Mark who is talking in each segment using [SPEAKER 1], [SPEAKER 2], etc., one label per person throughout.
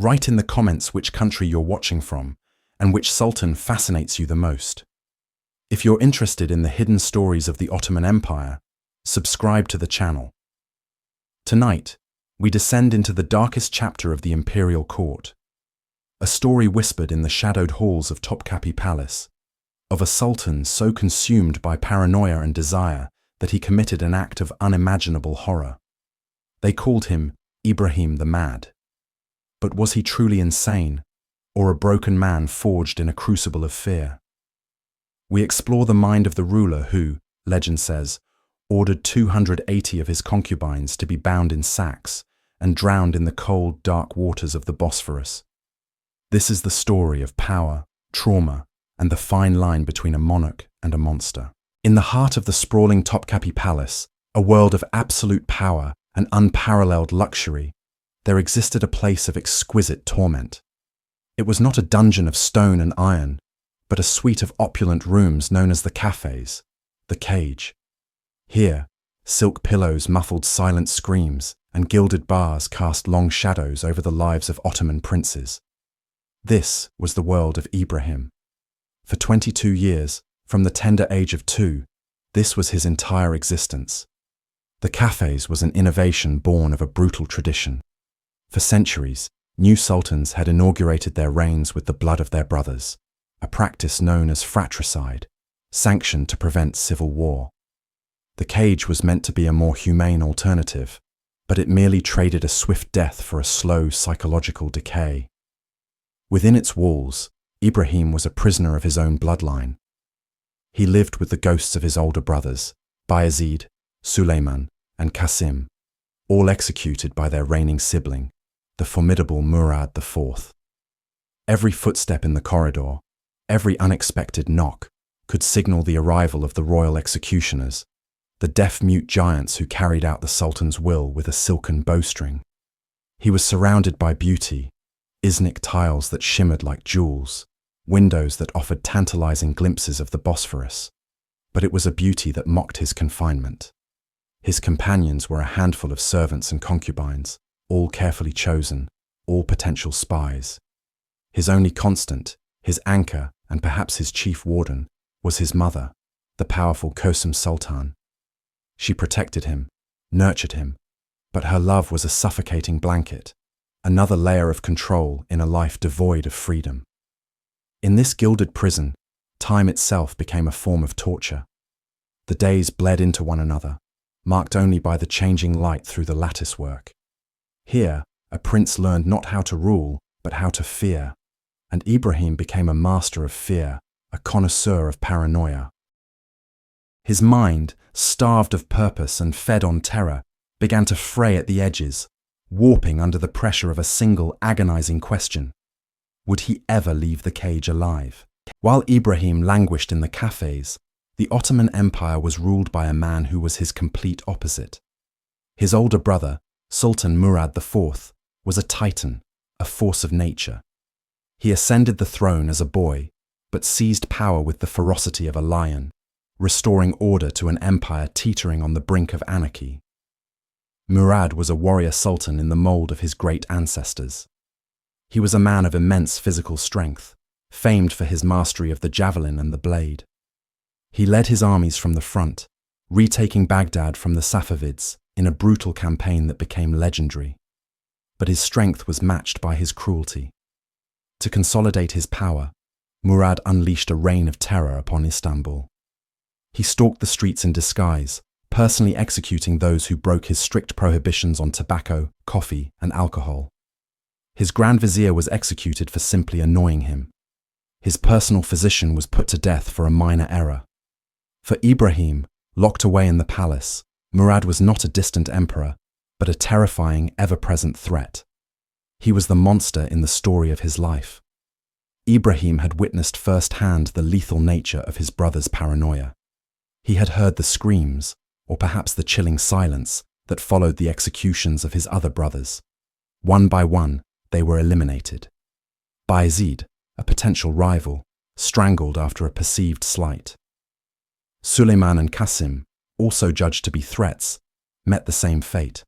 [SPEAKER 1] Write in the comments which country you're watching from and which sultan fascinates you the most. If you're interested in the hidden stories of the Ottoman Empire, subscribe to the channel. Tonight, we descend into the darkest chapter of the imperial court, a story whispered in the shadowed halls of Topkapi Palace, of a sultan so consumed by paranoia and desire that he committed an act of unimaginable horror. They called him Ibrahim the Mad. But was he truly insane, or a broken man forged in a crucible of fear? We explore the mind of the ruler who, legend says, ordered 280 of his concubines to be bound in sacks and drowned in the cold, dark waters of the Bosphorus. This is the story of power, trauma, and the fine line between a monarch and a monster. In the heart of the sprawling Topkapi Palace, a world of absolute power and unparalleled luxury, there existed a place of exquisite torment. It was not a dungeon of stone and iron, but a suite of opulent rooms known as the Kafes, the cage. Here, silk pillows muffled silent screams, and gilded bars cast long shadows over the lives of Ottoman princes. This was the world of Ibrahim. For 22 years, from the tender age of 2, this was his entire existence. The Kafes was an innovation born of a brutal tradition. For centuries, new sultans had inaugurated their reigns with the blood of their brothers, a practice known as fratricide, sanctioned to prevent civil war. The cage was meant to be a more humane alternative, but it merely traded a swift death for a slow psychological decay. Within its walls, Ibrahim was a prisoner of his own bloodline. He lived with the ghosts of his older brothers, Bayezid, Suleiman, and Kösem, all executed by their reigning sibling, the formidable Murad IV. Every footstep in the corridor, every unexpected knock, could signal the arrival of the royal executioners, the deaf-mute giants who carried out the Sultan's will with a silken bowstring. He was surrounded by beauty, Iznik tiles that shimmered like jewels, windows that offered tantalizing glimpses of the Bosphorus. But it was a beauty that mocked his confinement. His companions were a handful of servants and concubines, all carefully chosen, all potential spies. His only constant, his anchor, and perhaps his chief warden, was his mother, the powerful Kösem Sultan. She protected him, nurtured him, but her love was a suffocating blanket, another layer of control in a life devoid of freedom. In this gilded prison, time itself became a form of torture. The days bled into one another, marked only by the changing light through the latticework. Here, a prince learned not how to rule, but how to fear, and Ibrahim became a master of fear, a connoisseur of paranoia. His mind, starved of purpose and fed on terror, began to fray at the edges, warping under the pressure of a single agonizing question. Would he ever leave the cage alive? While Ibrahim languished in the Kafes, the Ottoman Empire was ruled by a man who was his complete opposite. His older brother, Sultan Murad IV, was a titan, a force of nature. He ascended the throne as a boy, but seized power with the ferocity of a lion, restoring order to an empire teetering on the brink of anarchy. Murad was a warrior sultan in the mold of his great ancestors. He was a man of immense physical strength, famed for his mastery of the javelin and the blade. He led his armies from the front, retaking Baghdad from the Safavids in a brutal campaign that became legendary. But his strength was matched by his cruelty. To consolidate his power, Murad unleashed a reign of terror upon Istanbul. He stalked the streets in disguise, personally executing those who broke his strict prohibitions on tobacco, coffee, and alcohol. His Grand Vizier was executed for simply annoying him. His personal physician was put to death for a minor error. For Ibrahim, locked away in the palace, Murad was not a distant emperor, but a terrifying, ever-present threat. He was the monster in the story of his life. Ibrahim had witnessed firsthand the lethal nature of his brother's paranoia. He had heard the screams, or perhaps the chilling silence, that followed the executions of his other brothers. One by one, they were eliminated. Bayezid, a potential rival, strangled after a perceived slight. Suleiman and Kösem, also judged to be threats, met the same fate.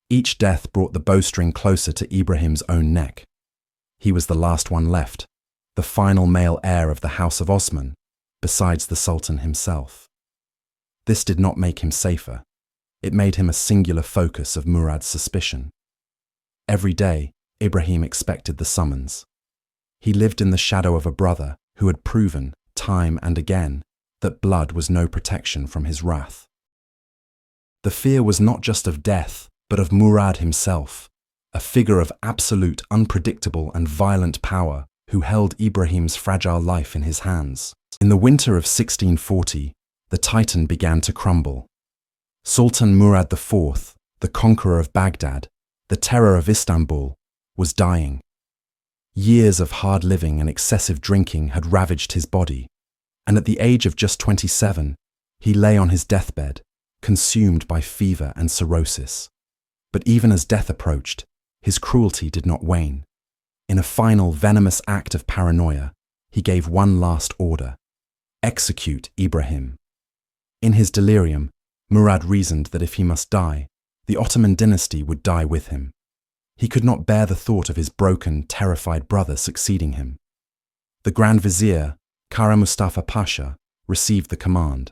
[SPEAKER 1] Each death brought the bowstring closer to Ibrahim's own neck. He was the last one left, the final male heir of the House of Osman, besides the Sultan himself. This did not make him safer. It made him a singular focus of Murad's suspicion. Every day, Ibrahim expected the summons. He lived in the shadow of a brother who had proven, time and again, that blood was no protection from his wrath. The fear was not just of death, but of Murad himself, a figure of absolute, unpredictable and violent power who held Ibrahim's fragile life in his hands. In the winter of 1640, the Titan began to crumble. Sultan Murad IV, the conqueror of Baghdad, the terror of Istanbul, was dying. Years of hard living and excessive drinking had ravaged his body, and at the age of just 27, he lay on his deathbed, consumed by fever and cirrhosis. But even as death approached, his cruelty did not wane. In a final venomous act of paranoia, he gave one last order: execute Ibrahim. In his delirium, Murad reasoned that if he must die, the Ottoman dynasty would die with him. He could not bear the thought of his broken, terrified brother succeeding him. The Grand Vizier, Kara Mustafa Pasha, received the command.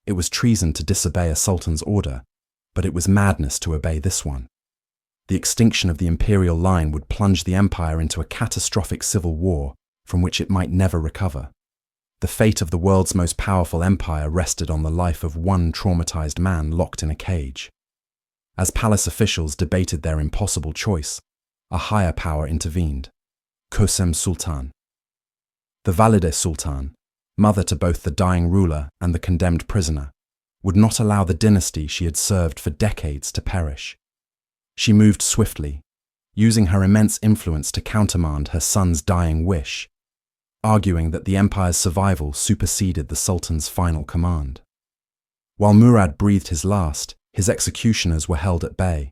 [SPEAKER 1] It was treason to disobey a sultan's order, but it was madness to obey this one. The extinction of the imperial line would plunge the empire into a catastrophic civil war from which it might never recover. The fate of the world's most powerful empire rested on the life of one traumatized man locked in a cage. As palace officials debated their impossible choice, a higher power intervened: Kösem Sultan. The Valide Sultan, mother to both the dying ruler and the condemned prisoner, would not allow the dynasty she had served for decades to perish. She moved swiftly, using her immense influence to countermand her son's dying wish, arguing that the empire's survival superseded the Sultan's final command. While Murad breathed his last, his executioners were held at bay.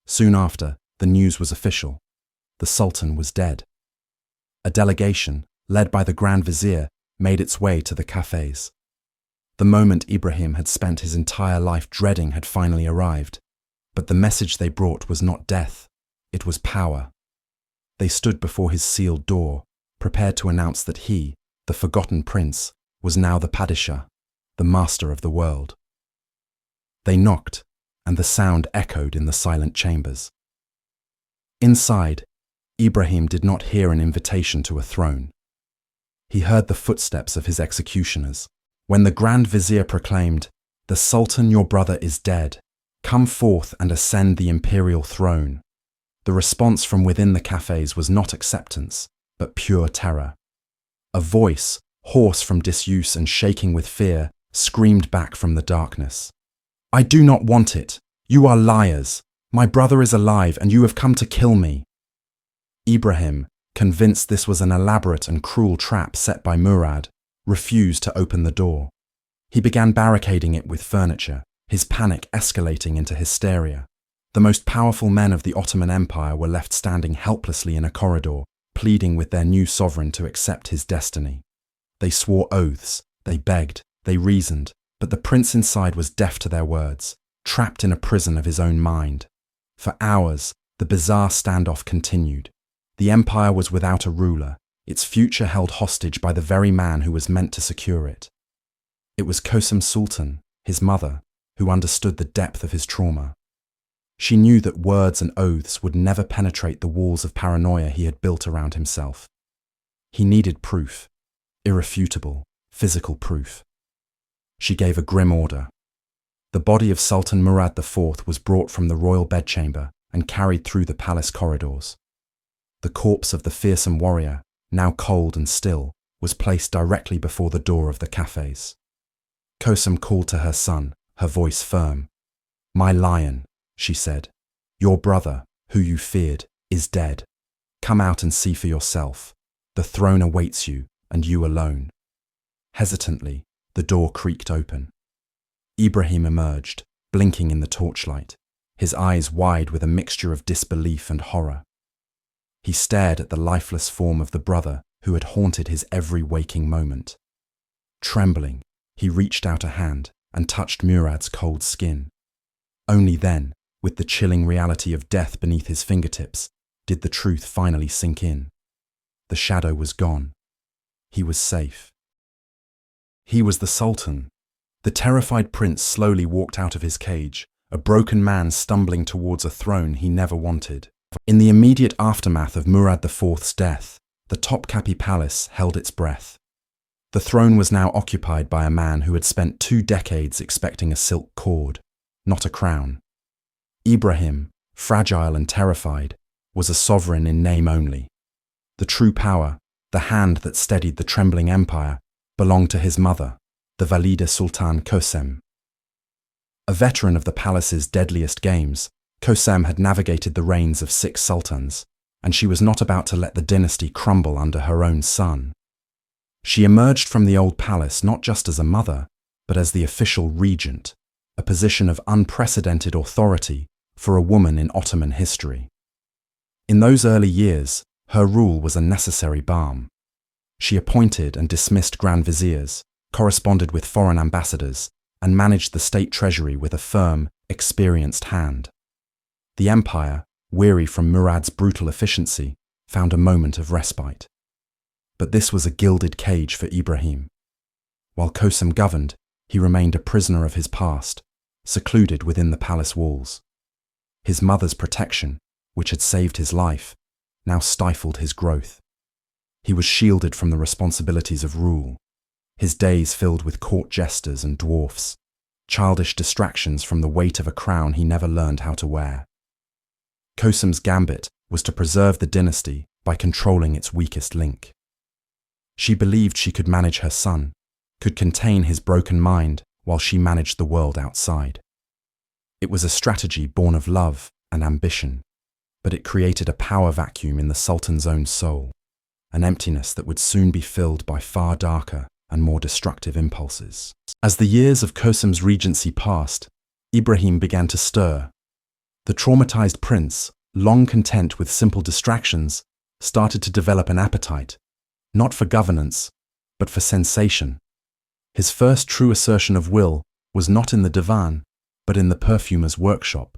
[SPEAKER 1] Soon after, the news was official: the Sultan was dead. A delegation, led by the Grand Vizier, made its way to the Kafes. The moment Ibrahim had spent his entire life dreading had finally arrived, but the message they brought was not death, it was power. They stood before his sealed door, prepared to announce that he, the forgotten prince, was now the Padishah, the master of the world. They knocked, and the sound echoed in the silent chambers. Inside, Ibrahim did not hear an invitation to a throne. He heard the footsteps of his executioners. When the Grand Vizier proclaimed, "The Sultan your brother is dead. Come forth and ascend the imperial throne," the response from within the cafes was not acceptance, but pure terror. A voice, hoarse from disuse and shaking with fear, screamed back from the darkness: "I do not want it. You are liars. My brother is alive and you have come to kill me." Ibrahim, convinced this was an elaborate and cruel trap set by Murad, refused to open the door. He began barricading it with furniture, his panic escalating into hysteria. The most powerful men of the Ottoman Empire were left standing helplessly in a corridor, pleading with their new sovereign to accept his destiny. They swore oaths, they begged, they reasoned, but the prince inside was deaf to their words, trapped in a prison of his own mind. For hours, the bizarre standoff continued. The empire was without a ruler, its future held hostage by the very man who was meant to secure it. It was Kösem Sultan, his mother, who understood the depth of his trauma. She knew that words and oaths would never penetrate the walls of paranoia he had built around himself. He needed proof, irrefutable, physical proof. She gave a grim order. The body of Sultan Murad IV was brought from the royal bedchamber and carried through the palace corridors. The corpse of the fearsome warrior, now cold and still, was placed directly before the door of the cafes. Kösem called to her son, her voice firm. "My lion," she said, "your brother, who you feared, is dead. Come out and see for yourself. The throne awaits you, and you alone." Hesitantly, the door creaked open. Ibrahim emerged, blinking in the torchlight, his eyes wide with a mixture of disbelief and horror. He stared at the lifeless form of the brother who had haunted his every waking moment. Trembling, he reached out a hand and touched Murad's cold skin. Only then, with the chilling reality of death beneath his fingertips, did the truth finally sink in. The shadow was gone. He was safe. He was the Sultan. The terrified prince slowly walked out of his cage, a broken man stumbling towards a throne he never wanted. In the immediate aftermath of Murad IV's death, the Topkapi palace held its breath. The throne was now occupied by a man who had spent 2 decades expecting a silk cord, not a crown. Ibrahim, fragile and terrified, was a sovereign in name only. The true power, the hand that steadied the trembling empire, belonged to his mother, the Valide Sultan Kösem. A veteran of the palace's deadliest games, Kösem had navigated the reigns of 6 sultans, and she was not about to let the dynasty crumble under her own son. She emerged from the old palace not just as a mother, but as the official regent, a position of unprecedented authority for a woman in Ottoman history. In those early years, her rule was a necessary balm. She appointed and dismissed grand viziers, corresponded with foreign ambassadors, and managed the state treasury with a firm, experienced hand. The empire, weary from Murad's brutal efficiency, found a moment of respite. But this was a gilded cage for Ibrahim. While Kösem governed, he remained a prisoner of his past, secluded within the palace walls. His mother's protection, which had saved his life, now stifled his growth. He was shielded from the responsibilities of rule, his days filled with court jesters and dwarfs, childish distractions from the weight of a crown he never learned how to wear. Kösem's gambit was to preserve the dynasty by controlling its weakest link. She believed she could manage her son, could contain his broken mind while she managed the world outside. It was a strategy born of love and ambition, but it created a power vacuum in the Sultan's own soul, an emptiness that would soon be filled by far darker and more destructive impulses. As the years of Kösem's regency passed, Ibrahim began to stir. The traumatized prince, long content with simple distractions, started to develop an appetite, not for governance, but for sensation. His first true assertion of will was not in the divan, but in the perfumer's workshop.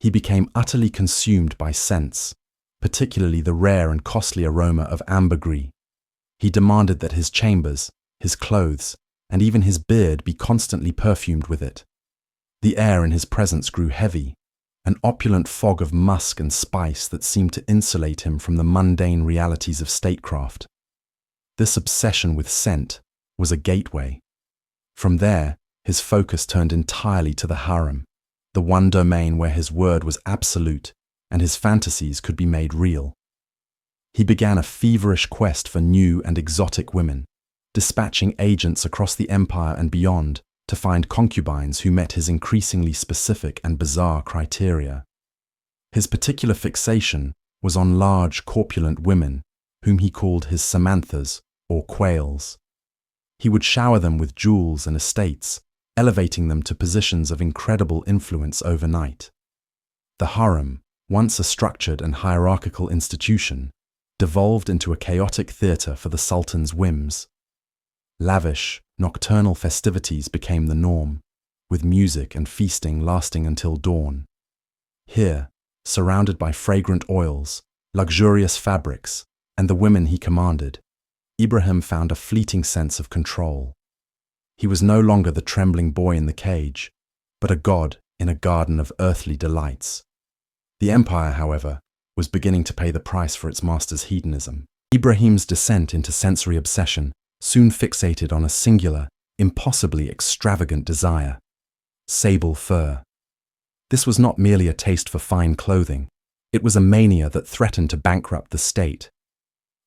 [SPEAKER 1] He became utterly consumed by scents, particularly the rare and costly aroma of ambergris. He demanded that his chambers, his clothes, and even his beard be constantly perfumed with it. The air in his presence grew heavy, an opulent fog of musk and spice that seemed to insulate him from the mundane realities of statecraft. This obsession with scent was a gateway. From there, his focus turned entirely to the harem, the one domain where his word was absolute and his fantasies could be made real. He began a feverish quest for new and exotic women, dispatching agents across the empire and beyond to find concubines who met his increasingly specific and bizarre criteria. His particular fixation was on large, corpulent women, whom he called his Samanthas, or quails. He would shower them with jewels and estates, elevating them to positions of incredible influence overnight. The harem, once a structured and hierarchical institution, devolved into a chaotic theatre for the Sultan's whims. Lavish, nocturnal festivities became the norm, with music and feasting lasting until dawn. Here, surrounded by fragrant oils, luxurious fabrics, and the women he commanded, Ibrahim found a fleeting sense of control. He was no longer the trembling boy in the cage, but a god in a garden of earthly delights. The empire, however, was beginning to pay the price for its master's hedonism. Ibrahim's descent into sensory obsession soon fixated on a singular, impossibly extravagant desire: sable fur. This was not merely a taste for fine clothing, it was a mania that threatened to bankrupt the state.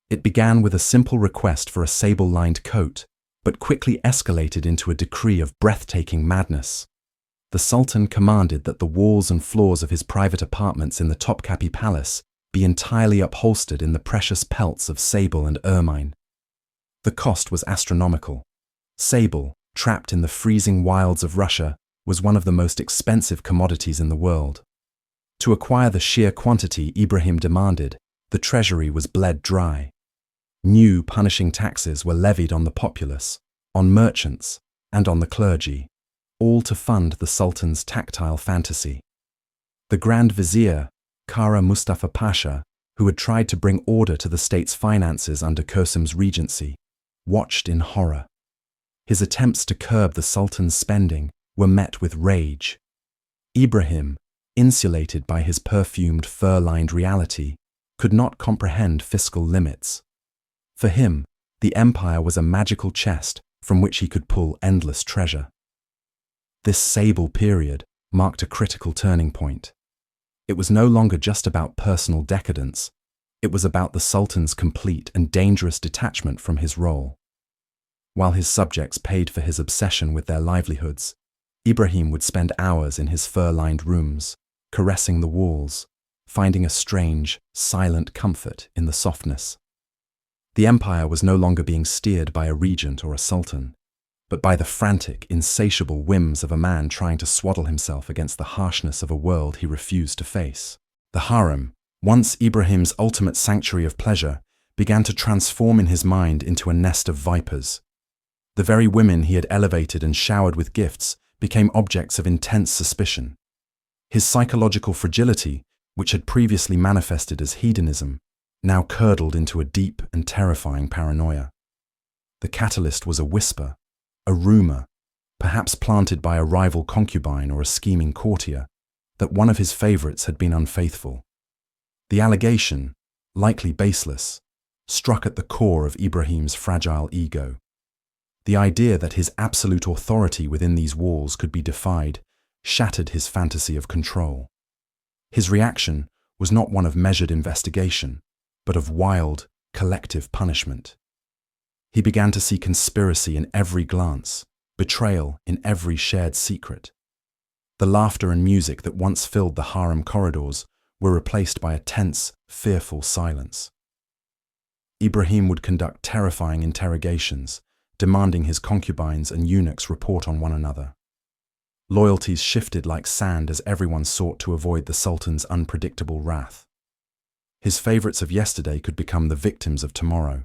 [SPEAKER 1] It began with a simple request for a sable-lined coat, but quickly escalated into a decree of breathtaking madness. The Sultan commanded that the walls and floors of his private apartments in the Topkapi palace be entirely upholstered in the precious pelts of sable and ermine. The cost was astronomical. Sable, trapped in the freezing wilds of Russia, was one of the most expensive commodities in the world. To acquire the sheer quantity Ibrahim demanded, the treasury was bled dry. New punishing taxes were levied on the populace, on merchants, and on the clergy, all to fund the Sultan's tactile fantasy. The Grand Vizier, Kara Mustafa Pasha, who had tried to bring order to the state's finances under Kösem's regency, watched in horror. His attempts to curb the Sultan's spending were met with rage. Ibrahim, insulated by his perfumed, fur-lined reality, could not comprehend fiscal limits. For him, the empire was a magical chest from which he could pull endless treasure. This sable period marked a critical turning point. It was no longer just about personal decadence, it was about the Sultan's complete and dangerous detachment from his role. While his subjects paid for his obsession with their livelihoods, Ibrahim would spend hours in his fur-lined rooms, caressing the walls, finding a strange, silent comfort in the softness. The empire was no longer being steered by a regent or a sultan, but by the frantic, insatiable whims of a man trying to swaddle himself against the harshness of a world he refused to face. The harem, once Ibrahim's ultimate sanctuary of pleasure, began to transform in his mind into a nest of vipers. The very women he had elevated and showered with gifts became objects of intense suspicion. His psychological fragility, which had previously manifested as hedonism, now curdled into a deep and terrifying paranoia. The catalyst was a whisper, a rumor, perhaps planted by a rival concubine or a scheming courtier, that one of his favorites had been unfaithful. The allegation, likely baseless, struck at the core of Ibrahim's fragile ego. The idea that his absolute authority within these walls could be defied shattered his fantasy of control. His reaction was not one of measured investigation, but of wild, collective punishment. He began to see conspiracy in every glance, betrayal in every shared secret. The laughter and music that once filled the harem corridors were replaced by a tense, fearful silence. Ibrahim would conduct terrifying interrogations, demanding his concubines and eunuchs report on one another. Loyalties shifted like sand as everyone sought to avoid the Sultan's unpredictable wrath. His favorites of yesterday could become the victims of tomorrow.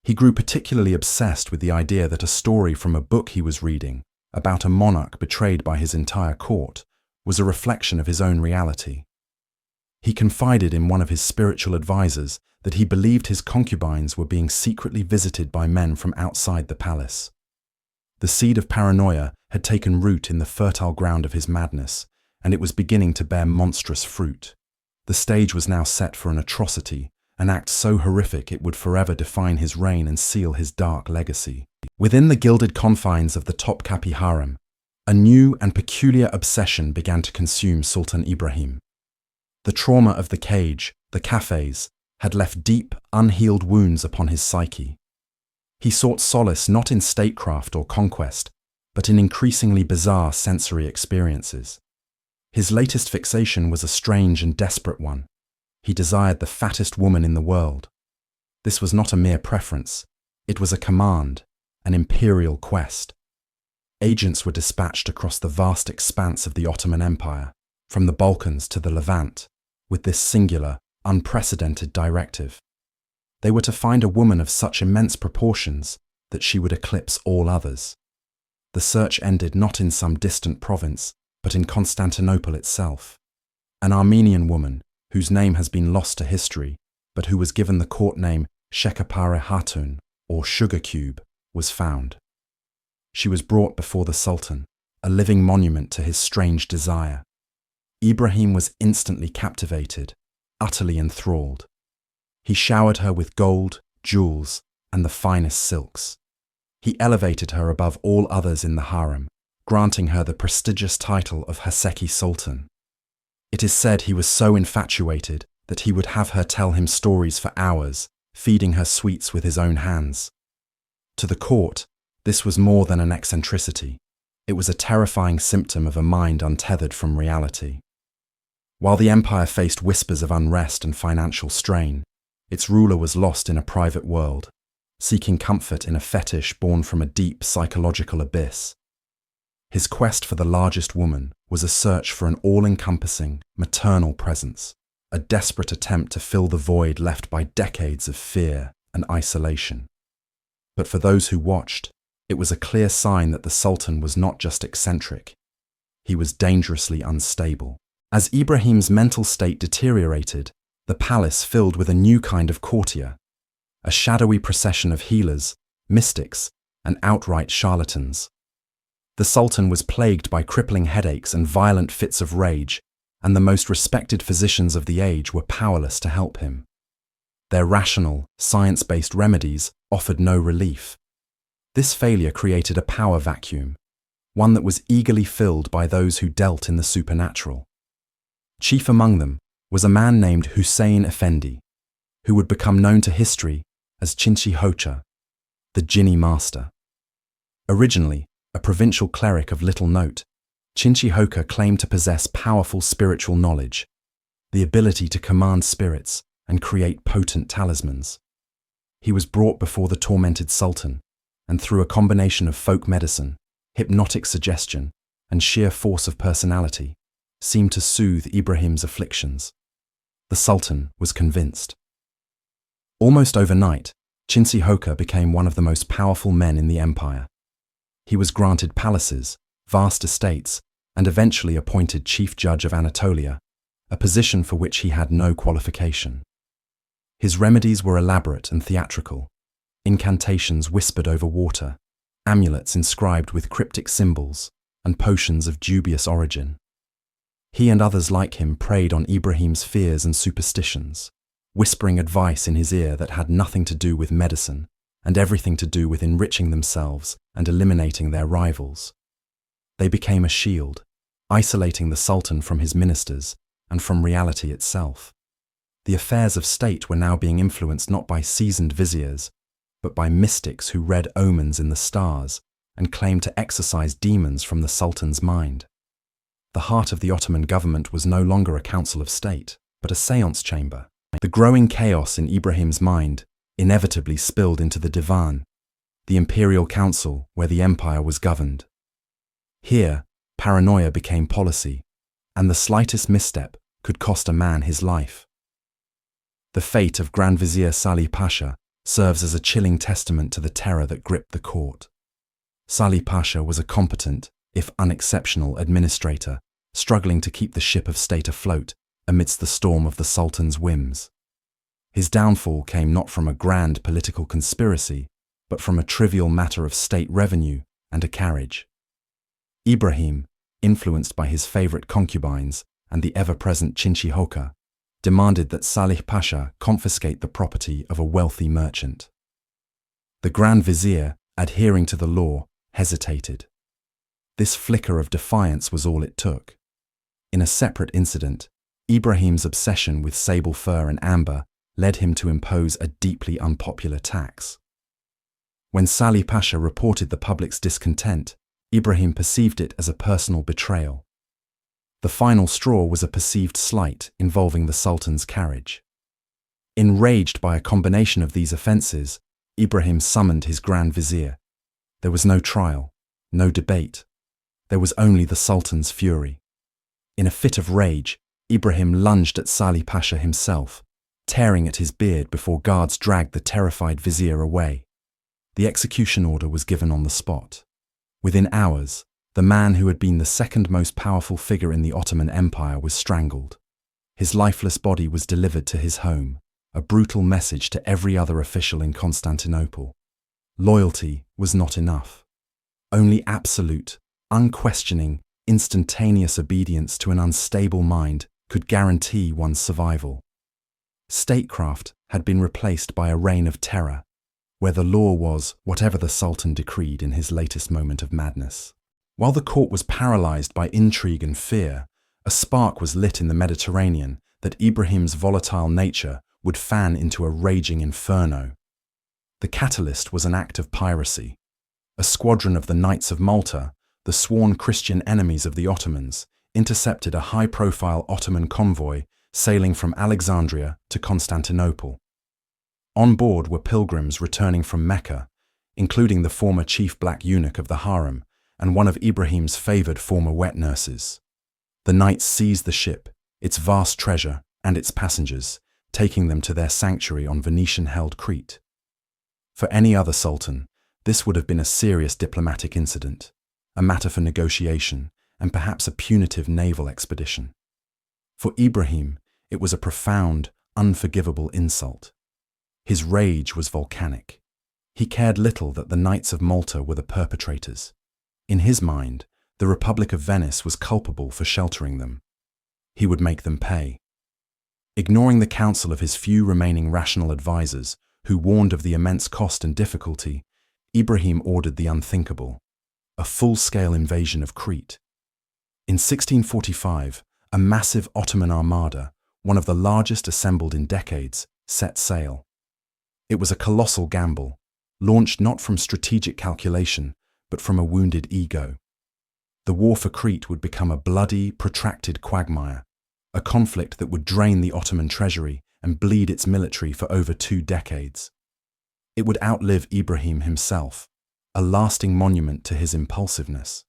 [SPEAKER 1] He grew particularly obsessed with the idea that a story from a book he was reading, about a monarch betrayed by his entire court, was a reflection of his own reality. He confided in one of his spiritual advisors that he believed his concubines were being secretly visited by men from outside the palace. The seed of paranoia had taken root in the fertile ground of his madness, and it was beginning to bear monstrous fruit. The stage was now set for an atrocity, an act so horrific it would forever define his reign and seal his dark legacy. Within the gilded confines of the Topkapi harem, a new and peculiar obsession began to consume Sultan Ibrahim. The trauma of the cage, the Kafes, had left deep, unhealed wounds upon his psyche. He sought solace not in statecraft or conquest, but in increasingly bizarre sensory experiences. His latest fixation was a strange and desperate one. He desired the fattest woman in the world. This was not a mere preference. It was a command, an imperial quest. Agents were dispatched across the vast expanse of the Ottoman Empire, from the Balkans to the Levant, with this singular, unprecedented directive. They were to find a woman of such immense proportions that she would eclipse all others. The search ended not in some distant province, but in Constantinople itself. An Armenian woman, whose name has been lost to history, but who was given the court name Shekapare Hatun, or Sugar Cube, was found. She was brought before the Sultan, a living monument to his strange desire. Ibrahim was instantly captivated, utterly enthralled. He showered her with gold, jewels, and the finest silks. He elevated her above all others in the harem, granting her the prestigious title of Haseki Sultan. It is said he was so infatuated that he would have her tell him stories for hours, feeding her sweets with his own hands. To the court, this was more than an eccentricity. It was a terrifying symptom of a mind untethered from reality. While the empire faced whispers of unrest and financial strain, its ruler was lost in a private world, seeking comfort in a fetish born from a deep psychological abyss. His quest for the largest woman was a search for an all-encompassing, maternal presence, a desperate attempt to fill the void left by decades of fear and isolation. But for those who watched, it was a clear sign that the Sultan was not just eccentric. He was dangerously unstable. As Ibrahim's mental state deteriorated, the palace filled with a new kind of courtier, a shadowy procession of healers, mystics, and outright charlatans. The Sultan was plagued by crippling headaches and violent fits of rage, and the most respected physicians of the age were powerless to help him. Their rational, science-based remedies offered no relief. This failure created a power vacuum, one that was eagerly filled by those who dealt in the supernatural. Chief among them was a man named Hussein Effendi, who would become known to history as Chinchi Hocha, the Jinni Master. Originally a provincial cleric of little note, Chinchi Hocha claimed to possess powerful spiritual knowledge, the ability to command spirits and create potent talismans. He was brought before the tormented Sultan, and through a combination of folk medicine, hypnotic suggestion, and sheer force of personality, seemed to soothe Ibrahim's afflictions. The Sultan was convinced. Almost overnight, Chinchi Hocha became one of the most powerful men in the empire. He was granted palaces, vast estates, and eventually appointed chief judge of Anatolia, a position for which he had no qualification. His remedies were elaborate and theatrical, incantations whispered over water, amulets inscribed with cryptic symbols, and potions of dubious origin. He and others like him preyed on Ibrahim's fears and superstitions, whispering advice in his ear that had nothing to do with medicine and everything to do with enriching themselves and eliminating their rivals. They became a shield, isolating the Sultan from his ministers and from reality itself. The affairs of state were now being influenced not by seasoned viziers, but by mystics who read omens in the stars and claimed to exorcise demons from the Sultan's mind. The heart of the Ottoman government was no longer a council of state, but a séance chamber. The growing chaos in Ibrahim's mind inevitably spilled into the Divan, the imperial council where the empire was governed. Here, paranoia became policy, and the slightest misstep could cost a man his life. The fate of Grand Vizier Salih Pasha serves as a chilling testament to the terror that gripped the court. Salih Pasha was a competent, if unexceptional, administrator, struggling to keep the ship of state afloat amidst the storm of the Sultan's whims. His downfall came not from a grand political conspiracy, but from a trivial matter of state revenue and a carriage. Ibrahim, influenced by his favorite concubines and the ever-present Chinchi Hocha, demanded that Salih Pasha confiscate the property of a wealthy merchant. The Grand Vizier, adhering to the law, hesitated. This flicker of defiance was all it took. In a separate incident, Ibrahim's obsession with sable fur and amber led him to impose a deeply unpopular tax. When Salih Pasha reported the public's discontent, Ibrahim perceived it as a personal betrayal. The final straw was a perceived slight involving the Sultan's carriage. Enraged by a combination of these offences, Ibrahim summoned his Grand Vizier. There was no trial, no debate. There was only the Sultan's fury. In a fit of rage, Ibrahim lunged at Salih Pasha himself, tearing at his beard before guards dragged the terrified vizier away. The execution order was given on the spot. Within hours, the man who had been the second most powerful figure in the Ottoman Empire was strangled. His lifeless body was delivered to his home, a brutal message to every other official in Constantinople. Loyalty was not enough. Only absolute, unquestioning, instantaneous obedience to an unstable mind could guarantee one's survival. Statecraft had been replaced by a reign of terror, where the law was whatever the Sultan decreed in his latest moment of madness. While the court was paralyzed by intrigue and fear, a spark was lit in the Mediterranean that Ibrahim's volatile nature would fan into a raging inferno. The catalyst was an act of piracy. A squadron of the Knights of Malta, the sworn Christian enemies of the Ottomans, intercepted a high-profile Ottoman convoy sailing from Alexandria to Constantinople. On board were pilgrims returning from Mecca, including the former chief black eunuch of the Harem and one of Ibrahim's favoured former wet nurses. The knights seized the ship, its vast treasure, and its passengers, taking them to their sanctuary on Venetian-held Crete. For any other sultan, this would have been a serious diplomatic incident, a matter for negotiation, and perhaps a punitive naval expedition. For Ibrahim, it was a profound, unforgivable insult. His rage was volcanic. He cared little that the Knights of Malta were the perpetrators. In his mind, the Republic of Venice was culpable for sheltering them. He would make them pay. Ignoring the counsel of his few remaining rational advisers, who warned of the immense cost and difficulty, Ibrahim ordered the unthinkable, a full-scale invasion of Crete. In 1645, a massive Ottoman armada, one of the largest assembled in decades, set sail. It was a colossal gamble, launched not from strategic calculation, but from a wounded ego. The war for Crete would become a bloody, protracted quagmire, a conflict that would drain the Ottoman treasury and bleed its military for over 2 decades. It would outlive Ibrahim himself, a lasting monument to his impulsiveness.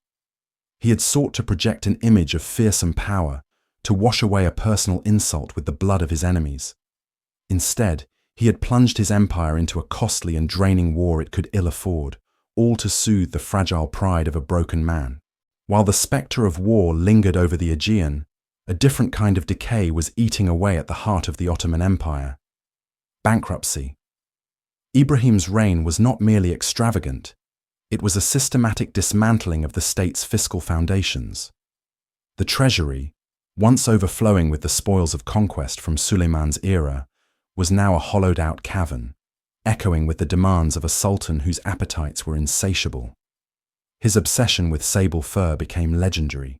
[SPEAKER 1] He had sought to project an image of fearsome power, to wash away a personal insult with the blood of his enemies. Instead, he had plunged his empire into a costly and draining war it could ill afford, all to soothe the fragile pride of a broken man. While the spectre of war lingered over the Aegean, a different kind of decay was eating away at the heart of the Ottoman Empire. Bankruptcy. Ibrahim's reign was not merely extravagant, it was a systematic dismantling of the state's fiscal foundations. The treasury, once overflowing with the spoils of conquest from Suleiman's era, was now a hollowed-out cavern, echoing with the demands of a sultan whose appetites were insatiable. His obsession with sable fur became legendary.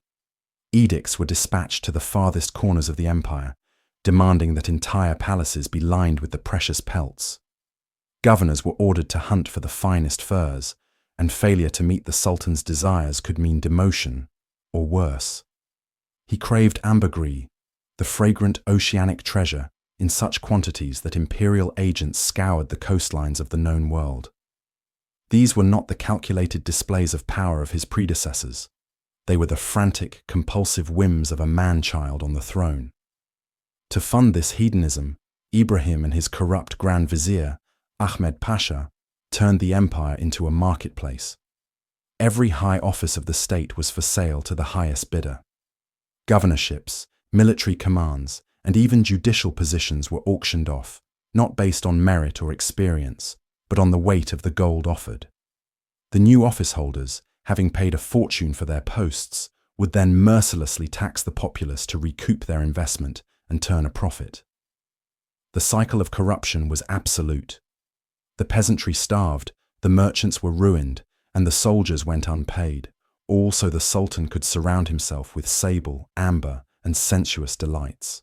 [SPEAKER 1] Edicts were dispatched to the farthest corners of the empire, demanding that entire palaces be lined with the precious pelts. Governors were ordered to hunt for the finest furs, and failure to meet the sultan's desires could mean demotion, or worse. He craved ambergris, the fragrant oceanic treasure, in such quantities that imperial agents scoured the coastlines of the known world. These were not the calculated displays of power of his predecessors. They were the frantic, compulsive whims of a man-child on the throne. To fund this hedonism, Ibrahim and his corrupt Grand Vizier, Ahmed Pasha, turned the empire into a marketplace. Every high office of the state was for sale to the highest bidder. Governorships, military commands, and even judicial positions were auctioned off, not based on merit or experience, but on the weight of the gold offered. The new office holders, having paid a fortune for their posts, would then mercilessly tax the populace to recoup their investment and turn a profit. The cycle of corruption was absolute. The peasantry starved, the merchants were ruined, and the soldiers went unpaid, all so the Sultan could surround himself with sable, amber, and sensuous delights.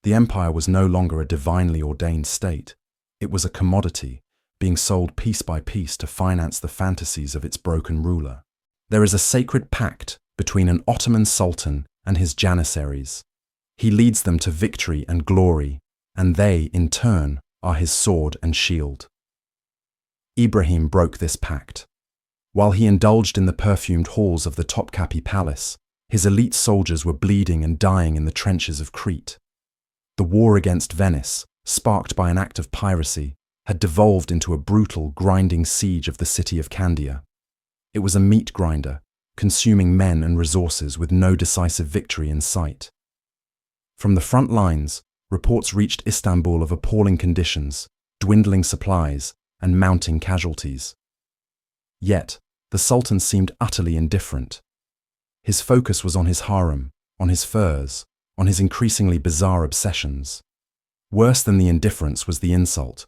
[SPEAKER 1] The empire was no longer a divinely ordained state. It was a commodity, being sold piece by piece to finance the fantasies of its broken ruler. There is a sacred pact between an Ottoman sultan and his janissaries. He leads them to victory and glory, and they, in turn, are his sword and shield. Ibrahim broke this pact. While he indulged in the perfumed halls of the Topkapi palace, his elite soldiers were bleeding and dying in the trenches of Crete. The war against Venice, sparked by an act of piracy, had devolved into a brutal, grinding siege of the city of Candia. It was a meat grinder, consuming men and resources with no decisive victory in sight. From the front lines, reports reached Istanbul of appalling conditions, dwindling supplies, and mounting casualties. Yet, the Sultan seemed utterly indifferent. His focus was on his harem, on his furs, on his increasingly bizarre obsessions. Worse than the indifference was the insult.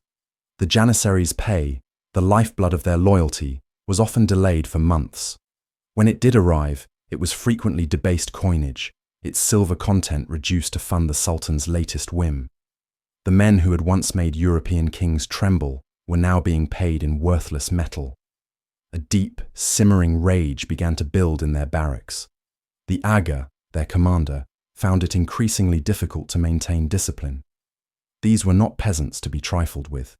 [SPEAKER 1] The janissaries' pay, the lifeblood of their loyalty, was often delayed for months. When it did arrive, it was frequently debased coinage, its silver content reduced to fund the Sultan's latest whim. The men who had once made European kings tremble were now being paid in worthless metal. A deep, simmering rage began to build in their barracks. The Aga, their commander, found it increasingly difficult to maintain discipline. These were not peasants to be trifled with.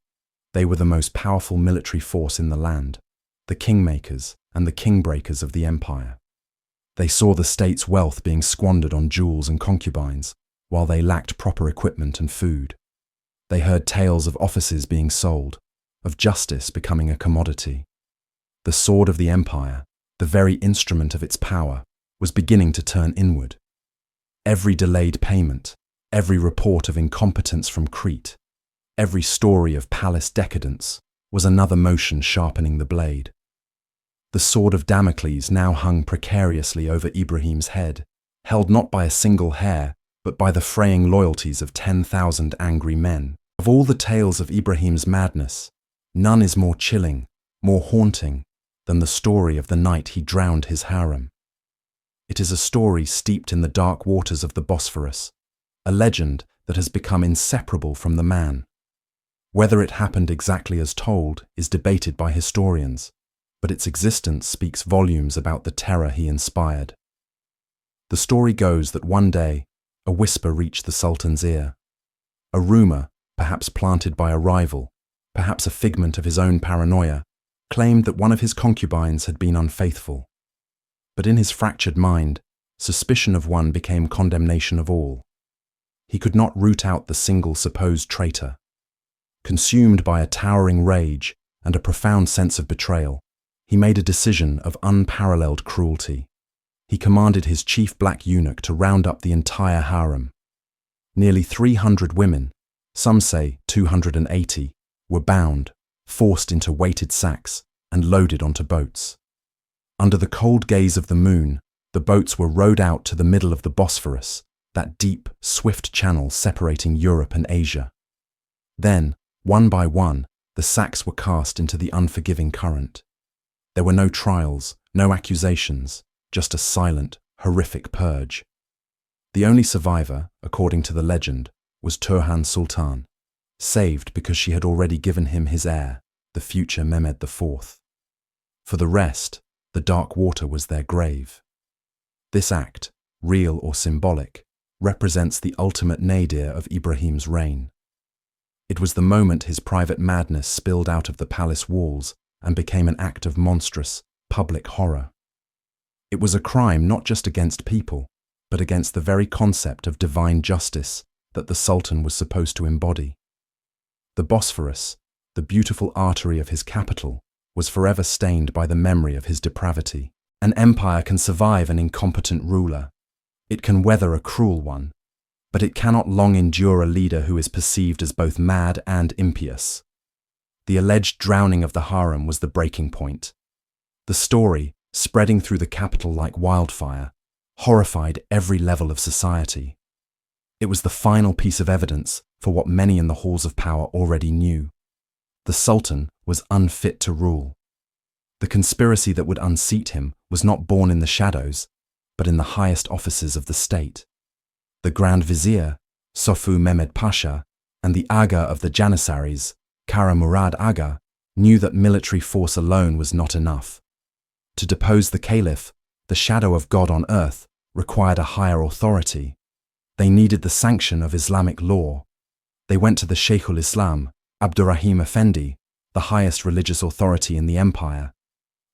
[SPEAKER 1] They were the most powerful military force in the land, the kingmakers and the kingbreakers of the empire. They saw the state's wealth being squandered on jewels and concubines, while they lacked proper equipment and food. They heard tales of offices being sold, of justice becoming a commodity. The sword of the empire, the very instrument of its power, was beginning to turn inward. Every delayed payment, every report of incompetence from Crete, every story of palace decadence was another motion sharpening the blade. The sword of Damocles now hung precariously over Ibrahim's head, held not by a single hair, but by the fraying loyalties of 10,000 angry men. Of all the tales of Ibrahim's madness, none is more chilling, more haunting, than the story of the night he drowned his harem. It is a story steeped in the dark waters of the Bosphorus, a legend that has become inseparable from the man. Whether it happened exactly as told is debated by historians, but its existence speaks volumes about the terror he inspired. The story goes that one day, a whisper reached the Sultan's ear. A rumor, perhaps planted by a rival, perhaps a figment of his own paranoia, claimed that one of his concubines had been unfaithful. But in his fractured mind, suspicion of one became condemnation of all. He could not root out the single supposed traitor. Consumed by a towering rage and a profound sense of betrayal, he made a decision of unparalleled cruelty. He commanded his chief black eunuch to round up the entire harem. Nearly 300 women, some say 280, were bound, forced into weighted sacks, and loaded onto boats. Under the cold gaze of the moon, the boats were rowed out to the middle of the Bosphorus, that deep, swift channel separating Europe and Asia. Then, one by one, the sacks were cast into the unforgiving current. There were no trials, no accusations, just a silent, horrific purge. The only survivor, according to the legend, was Kösem Sultan, saved because she had already given him his heir, the future Mehmed IV. For the rest, the dark water was their grave. This act, real or symbolic, represents the ultimate nadir of Ibrahim's reign. It was the moment his private madness spilled out of the palace walls and became an act of monstrous, public horror. It was a crime not just against people, but against the very concept of divine justice that the Sultan was supposed to embody. The Bosphorus, the beautiful artery of his capital, was forever stained by the memory of his depravity. An empire can survive an incompetent ruler. It can weather a cruel one, but it cannot long endure a leader who is perceived as both mad and impious. The alleged drowning of the harem was the breaking point. The story, spreading through the capital like wildfire, horrified every level of society. It was the final piece of evidence for what many in the halls of power already knew. The Sultan was unfit to rule. The conspiracy that would unseat him was not born in the shadows, but in the highest offices of the state. The Grand Vizier, Sofu Mehmed Pasha, and the Aga of the Janissaries, Kara Murad Aga, knew that military force alone was not enough. To depose the Caliph, the shadow of God on earth, required a higher authority. They needed the sanction of Islamic law. They went to the Sheikhul Islam, Abdurrahim Effendi, the highest religious authority in the empire.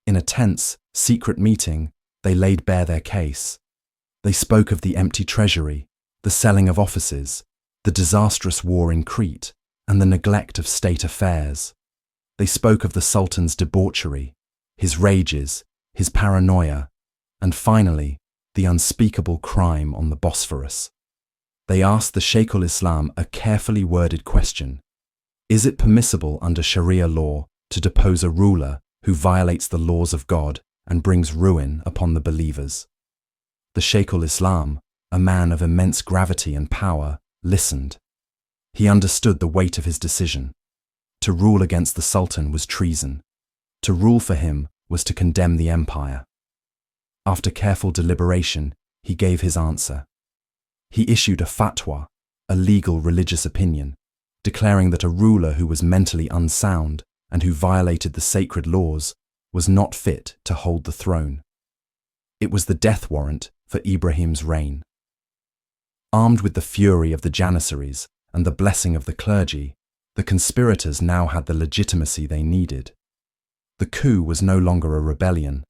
[SPEAKER 1] In a tense, secret meeting, they laid bare their case. They spoke of the empty treasury, the selling of offices, the disastrous war in Crete, and the neglect of state affairs. They spoke of the Sultan's debauchery, his rages, his paranoia, and finally, the unspeakable crime on the Bosphorus. They asked the Sheikhul Islam a carefully worded question. Is it permissible under Sharia law to depose a ruler who violates the laws of God and brings ruin upon the believers? The Sheikhul Islam, a man of immense gravity and power, listened. He understood the weight of his decision. To rule against the Sultan was treason. To rule for him was to condemn the empire. After careful deliberation, he gave his answer. He issued a fatwa, a legal religious opinion, declaring that a ruler who was mentally unsound and who violated the sacred laws was not fit to hold the throne. It was the death warrant for Ibrahim's reign. Armed with the fury of the Janissaries and the blessing of the clergy, the conspirators now had the legitimacy they needed. The coup was no longer a rebellion.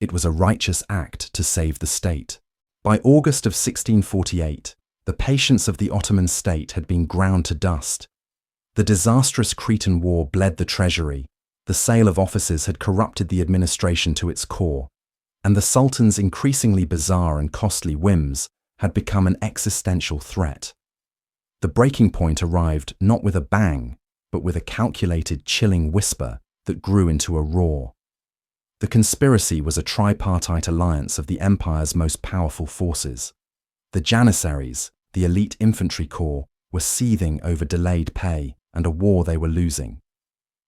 [SPEAKER 1] It was a righteous act to save the state. By August of 1648, the patience of the Ottoman state had been ground to dust. The disastrous Cretan war bled the treasury, the sale of offices had corrupted the administration to its core, and the Sultan's increasingly bizarre and costly whims had become an existential threat. The breaking point arrived not with a bang, but with a calculated, chilling whisper that grew into a roar. The conspiracy was a tripartite alliance of the empire's most powerful forces. The Janissaries, the elite infantry corps, were seething over delayed pay and a war they were losing.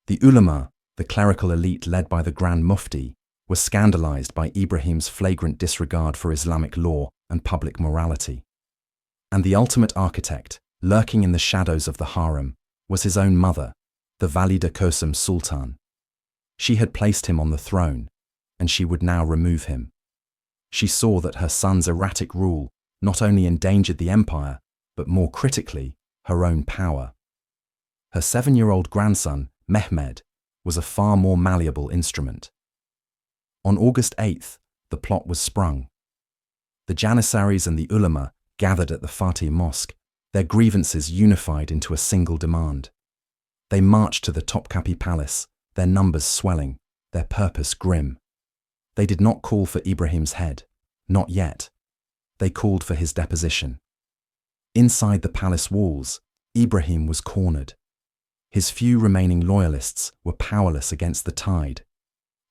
[SPEAKER 1] The ulama, the clerical elite led by the Grand Mufti, were scandalized by Ibrahim's flagrant disregard for Islamic law and public morality. And the ultimate architect, lurking in the shadows of the harem, was his own mother, the Valida Kösem Sultan. She had placed him on the throne, and she would now remove him. She saw that her son's erratic rule not only endangered the empire, but more critically, her own power. Her 7-year-old grandson, Mehmed, was a far more malleable instrument. On August 8th, the plot was sprung. The Janissaries and the ulama gathered at the Fatih Mosque, their grievances unified into a single demand. They marched to the Topkapi palace, their numbers swelling, their purpose grim. They did not call for Ibrahim's head, not yet. They called for his deposition. Inside the palace walls, Ibrahim was cornered. His few remaining loyalists were powerless against the tide.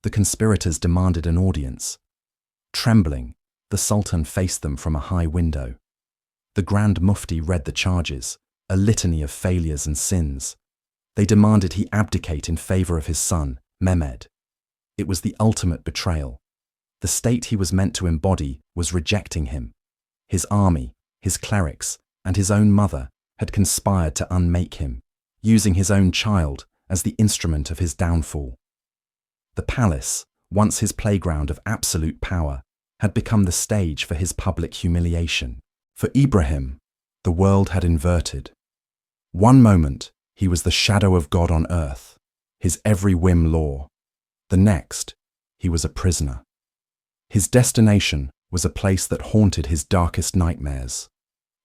[SPEAKER 1] The conspirators demanded an audience. Trembling, the Sultan faced them from a high window. The Grand Mufti read the charges, a litany of failures and sins. They demanded he abdicate in favor of his son, Mehmed. It was the ultimate betrayal. The state he was meant to embody was rejecting him. His army, his clerics, and his own mother had conspired to unmake him, using his own child as the instrument of his downfall. The palace, once his playground of absolute power, had become the stage for his public humiliation. For Ibrahim, the world had inverted. One moment, he was the shadow of God on earth, his every whim law. The next, he was a prisoner. His destination was a place that haunted his darkest nightmares,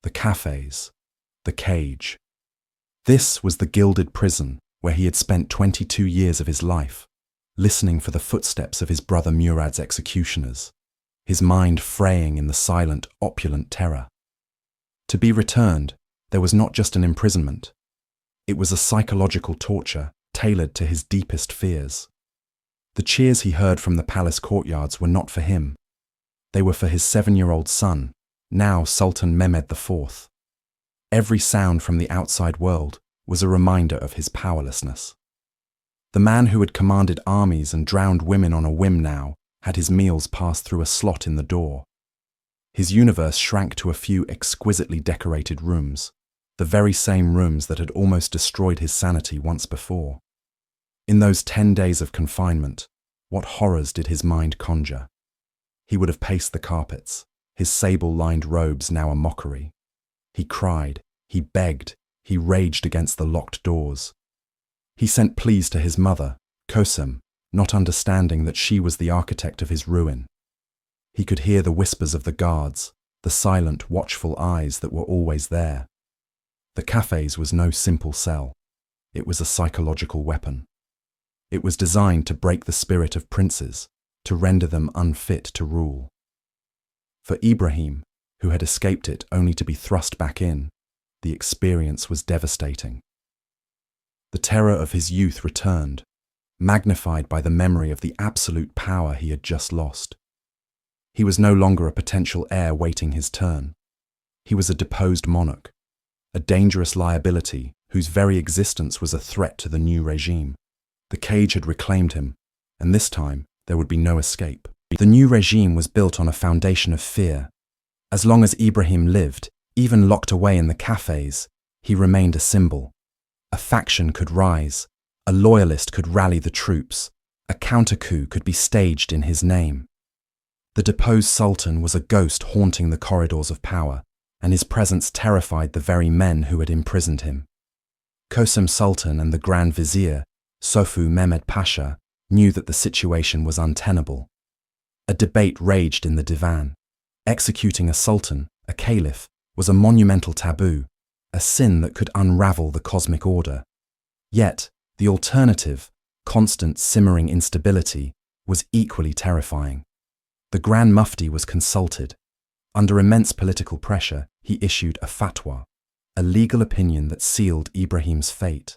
[SPEAKER 1] the Kafes, the cage. This was the gilded prison where he had spent 22 years of his life, listening for the footsteps of his brother Murad's executioners, his mind fraying in the silent, opulent terror. To be returned, there was not just an imprisonment. It was a psychological torture tailored to his deepest fears. The cheers he heard from the palace courtyards were not for him. They were for his 7-year-old son, now Sultan Mehmed IV. Every sound from the outside world was a reminder of his powerlessness. The man who had commanded armies and drowned women on a whim now had his meals pass through a slot in the door. His universe shrank to a few exquisitely decorated rooms, the very same rooms that had almost destroyed his sanity once before. In those 10 days of confinement, what horrors did his mind conjure? He would have paced the carpets, his sable-lined robes now a mockery. He cried, he begged, he raged against the locked doors. He sent pleas to his mother, Kösem, not understanding that she was the architect of his ruin. He could hear the whispers of the guards, the silent, watchful eyes that were always there. The Kafes was no simple cell. It was a psychological weapon. It was designed to break the spirit of princes, to render them unfit to rule. For Ibrahim, who had escaped it only to be thrust back in, the experience was devastating. The terror of his youth returned, magnified by the memory of the absolute power he had just lost. He was no longer a potential heir waiting his turn. He was a deposed monarch, a dangerous liability whose very existence was a threat to the new regime. The cage had reclaimed him, and this time there would be no escape. The new regime was built on a foundation of fear. As long as Ibrahim lived, even locked away in the Kafes, he remained a symbol. A faction could rise, a loyalist could rally the troops, a counter-coup could be staged in his name. The deposed sultan was a ghost haunting the corridors of power, and his presence terrified the very men who had imprisoned him. Kösem Sultan and the Grand Vizier, Sofu Mehmed Pasha, knew that the situation was untenable. A debate raged in the divan. Executing a sultan, a caliph, was a monumental taboo, a sin that could unravel the cosmic order. Yet, the alternative, constant simmering instability, was equally terrifying. The Grand Mufti was consulted. Under immense political pressure, he issued a fatwa, a legal opinion that sealed Ibrahim's fate.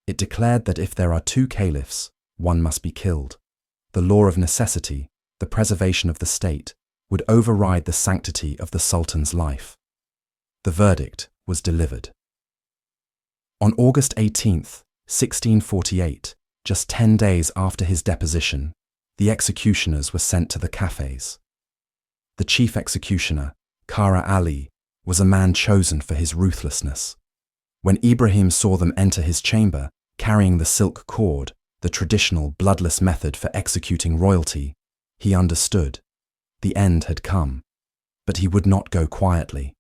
[SPEAKER 1] It declared that if there are two caliphs, one must be killed. The law of necessity, the preservation of the state, would override the sanctity of the Sultan's life. The verdict was delivered. On August 18, 1648, just 10 days after his deposition, the executioners were sent to the Kafes. The chief executioner, Kara Ali, was a man chosen for his ruthlessness. When Ibrahim saw them enter his chamber, carrying the silk cord, the traditional bloodless method for executing royalty, he understood. The end had come. But he would not go quietly.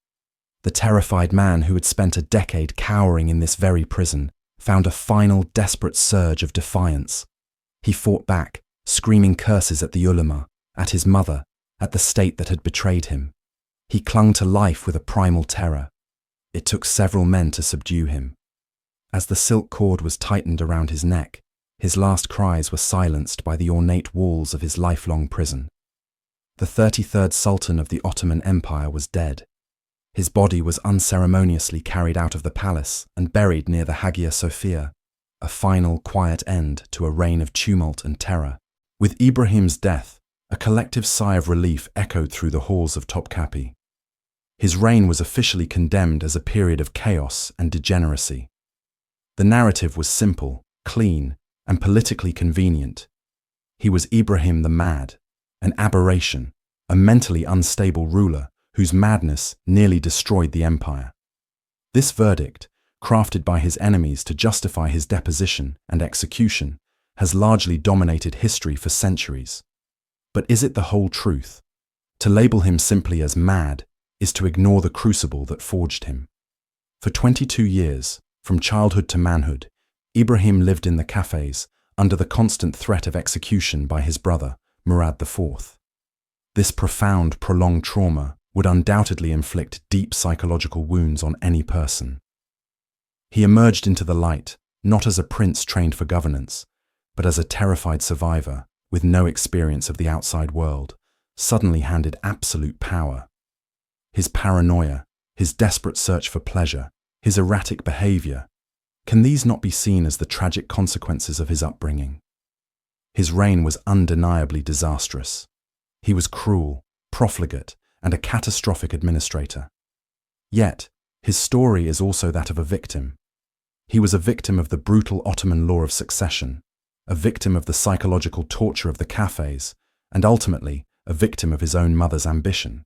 [SPEAKER 1] The terrified man who had spent a decade cowering in this very prison found a final desperate surge of defiance. He fought back, screaming curses at the ulama, at his mother, at the state that had betrayed him. He clung to life with a primal terror. It took several men to subdue him. As the silk cord was tightened around his neck, his last cries were silenced by the ornate walls of his lifelong prison. The 33rd Sultan of the Ottoman Empire was dead. His body was unceremoniously carried out of the palace and buried near the Hagia Sophia, a final quiet end to a reign of tumult and terror. With Ibrahim's death, a collective sigh of relief echoed through the halls of Topkapi. His reign was officially condemned as a period of chaos and degeneracy. The narrative was simple, clean, and politically convenient. He was Ibrahim the Mad, an aberration, a mentally unstable ruler whose madness nearly destroyed the empire. This verdict, crafted by his enemies to justify his deposition and execution, has largely dominated history for centuries. But is it the whole truth? To label him simply as mad is to ignore the crucible that forged him. For 22 years, from childhood to manhood, Ibrahim lived in the Kafes under the constant threat of execution by his brother, Murad IV. This profound, prolonged trauma would undoubtedly inflict deep psychological wounds on any person. He emerged into the light, not as a prince trained for governance, but as a terrified survivor with no experience of the outside world, suddenly handed absolute power. His paranoia, his desperate search for pleasure, his erratic behavior, can these not be seen as the tragic consequences of his upbringing? His reign was undeniably disastrous. He was cruel, profligate, and a catastrophic administrator. Yet, his story is also that of a victim. He was a victim of the brutal Ottoman law of succession, a victim of the psychological torture of the Kafes, and ultimately a victim of his own mother's ambition.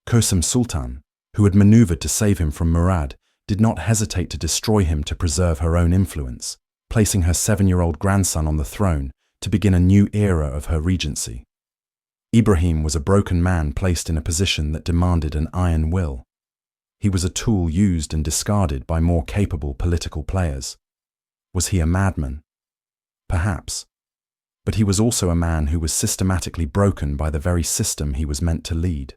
[SPEAKER 1] Kösem Sultan, who had maneuvered to save him from Murad, did not hesitate to destroy him to preserve her own influence, placing her 7-year-old grandson on the throne to begin a new era of her regency. Ibrahim was a broken man placed in a position that demanded an iron will. He was a tool used and discarded by more capable political players. Was he a madman? Perhaps. But he was also a man who was systematically broken by the very system he was meant to lead.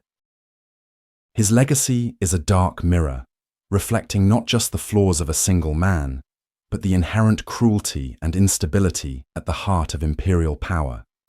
[SPEAKER 1] His legacy is a dark mirror, reflecting not just the flaws of a single man, but the inherent cruelty and instability at the heart of imperial power.